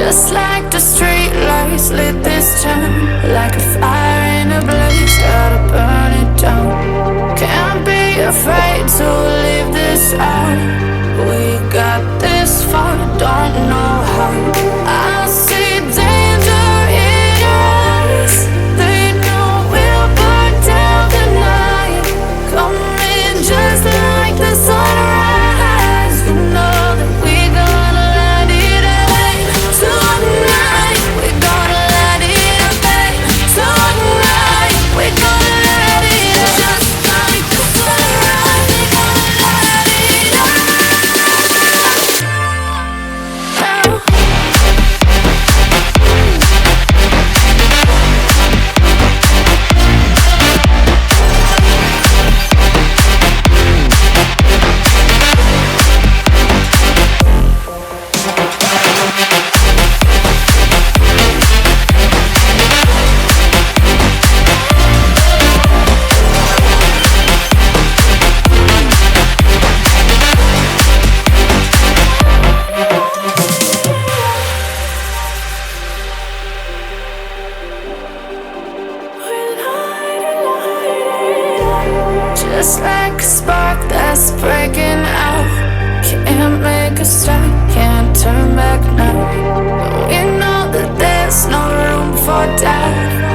Just like the street lights lit this town, like a fire in a blaze, gotta burn it down. Can't be afraid to leave this out. We got this far, don't know how. I see danger in your eyes. They know we'll burn down the night. Coming just like the sunrise. You know that we're gonna light it up tonight. We're gonna light it up tonight. We're gonna light it up just like the sunrise. We're gonna light it up now. Just like a spark that's breaking out. Can't make a stop, can't turn back now. We know that there's no room for doubt.